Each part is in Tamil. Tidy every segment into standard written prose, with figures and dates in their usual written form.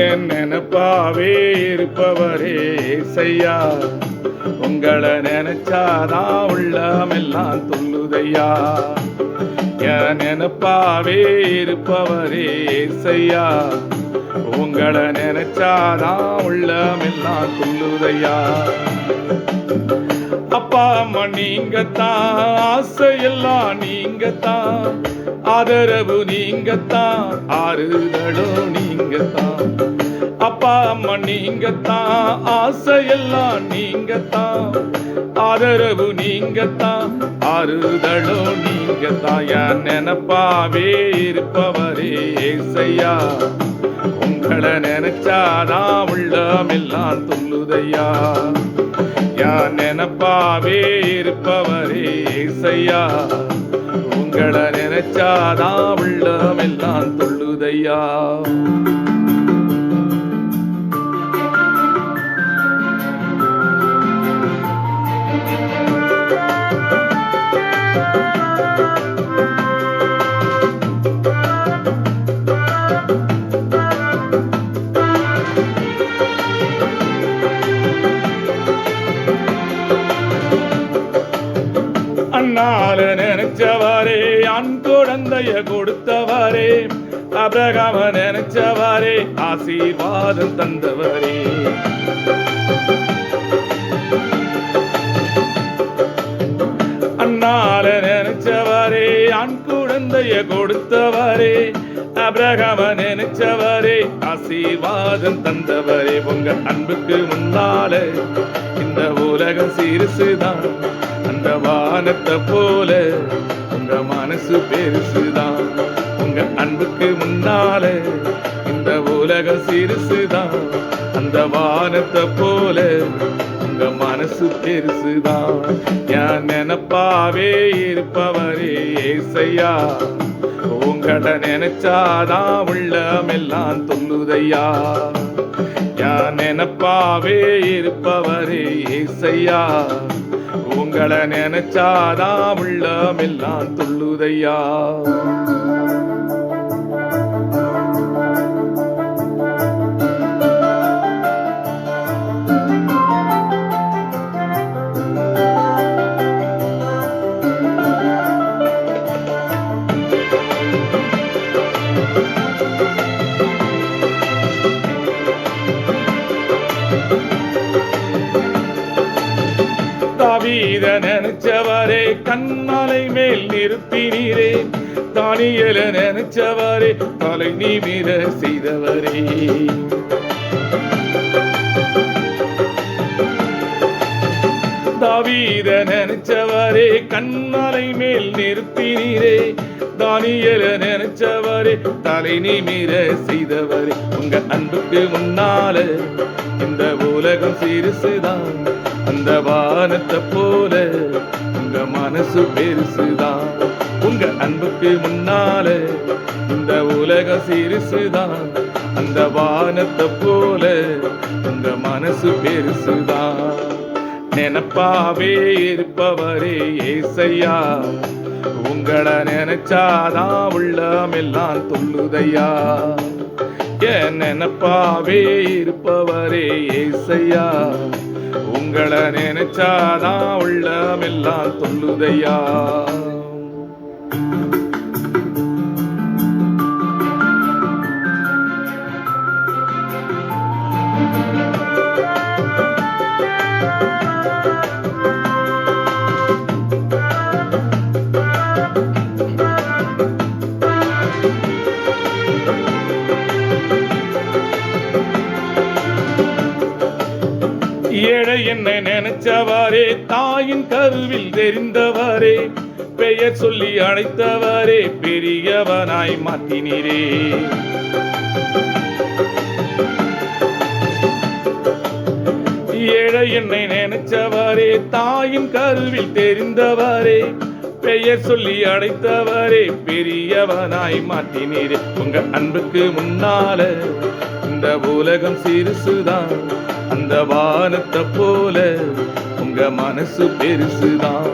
என் நினைப்பாவே இருப்பவரே ஏசையா, உங்களை நினைச்சாதான் உள்ளமெல்லாம் துள்ளுதையா. என் நினைப்பாவே இருப்பவரே ஏசையா, உங்களை நினைச்சாதான் உள்ளமெல்லாம் துள்ளுதையா. அப்பா அம்மா நீங்கத்தான், ஆசையெல்லாம் நீங்கத்தான், ஆதரவு நீங்கத்தான், ஆறுதலும் நீங்கத்தான். அப்பா அம்மா நீங்கத்தான், ஆசையெல்லாம் நீங்கத்தான், ஆதரவு நீங்கத்தான், ஆறுதலும் நீங்கத்தான். என் நினைப்பாவே இருப்பவரே ஏசையா, உங்களை நினைச்சாதான் உள்ளமெல்லாம் துள்ளுதையா. என் நினைப்பாவே இருப்பவரே ஏசையா, உங்களை நினைச்சாதான் உள்ளமெல்லாம் துள்ளுதையா. அண்ணால நினைச்சவாரே, ஆண் குழந்தைய கொடுத்தவாரே, அபிரகாம நினைச்சவாரே, ஆசீர்வாதம் தந்தவரே. அண்ணால நினைச்சவாரே, ஆண் குழந்தைய கொடுத்தவாரே, அபிரகாம நினைச்சவாரே, ஆசீர்வாதம் தந்தவரே. உங்க அன்புக்கு முன்னால இந்த உலகம் சிறுசுதான், அந்த வானத்தை போல உங்க மனசு பெருசுதான். உங்க அன்புக்கு முன்னால இந்த உலகம் சிறுசுதான், அந்த வானத்தை போல உங்க மனசு பெருசுதான். என் நினைப்பாவே இருப்பவரே ஏசையா, உங்களை நினைச்சாதான் உள்ளமெல்லாம் துள்ளுதையா. என் நினைப்பாவே இருப்பவரே ஏசையா, உங்களை நினைச்சாதான் உள்ளமெல்லாம் துள்ளுதையா. தாவீத நினைச்சவரே, கண்மலை மேல் நிறுத்தினீரே, தானியேல நினைச்சவரே, தலை நிமிர செய்தவரே. தாவீத நினைச்சவரே, கண்மலை மேல் நிறுத்தினீரே, தானியேல நினைச்சவரே, தலை நிமிர செய்தவரே. உங்க அன்புக்கு முன்னால இந்த உலகம் சிறுசுதான், அந்த வானத்தை போல உங்க மனசு பெருசுதான். உங்க அன்புக்கு முன்னால இந்த உலகம் சிறுசுதான், அந்த வானத்தை போல உங்க மனசு பெருசுதான். நினைப்பாவே இருப்பவரே ஏசையா, உங்களை நினைச்சாதான் உள்ளமெல்லாம் துள்ளுதையா. என் நினைப்பாவே இருப்பவரே ஏசையா, உங்களை நினைச்சாதான் உள்ளமெல்லாம் துள்ளுதையா. ஏழை என்னை நினைச்சவாரே, தாயின் கருவில் தெரிந்தவாரே, பெயர் சொல்லி அழைத்தவாரே, பெரியவனாய் மாற்றினீரே. ஏழை என்னை நினைச்சவாரே, தாயின் கருவில் தெரிந்தவாரே, பெயர் சொல்லி அழைத்தவாரே, பெரியவனாய் மாற்றினீரே. உங்க அன்புக்கு முன்னால இந்த உலகம் சிறுசுதான், அந்த வானத்தை போல உங்க மனசு பெருசுதான்.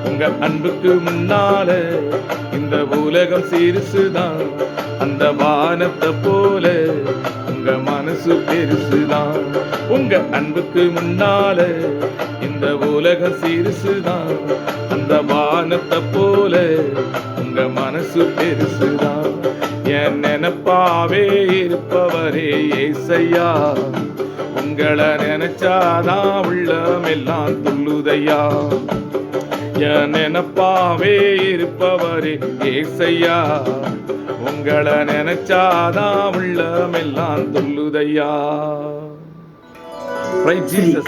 உங்க அன்புக்கு முன்னால இந்த உலகம் சிறுசுதான், அந்த வானத்தை போல உங்க மனசு மனசு பெருசுதான். உங்க அன்புக்கு முன்னால இந்த உலகம் சிறுசுதான். அந்த வானத்தை போல உங்க மனசு பெருசுதான். என் நினைப்பாவே இருப்பவரே ஏசையா, உங்களை நினைச்சாதான் உள்ளமெல்லாம் துள்ளுதையா. என் நினைப்பாவே இருப்பவரே ஏசையா, உங்களை நினைச்சாதான் உள்ளமெல்லாம் துள்ளுதையா. Praise Jesus.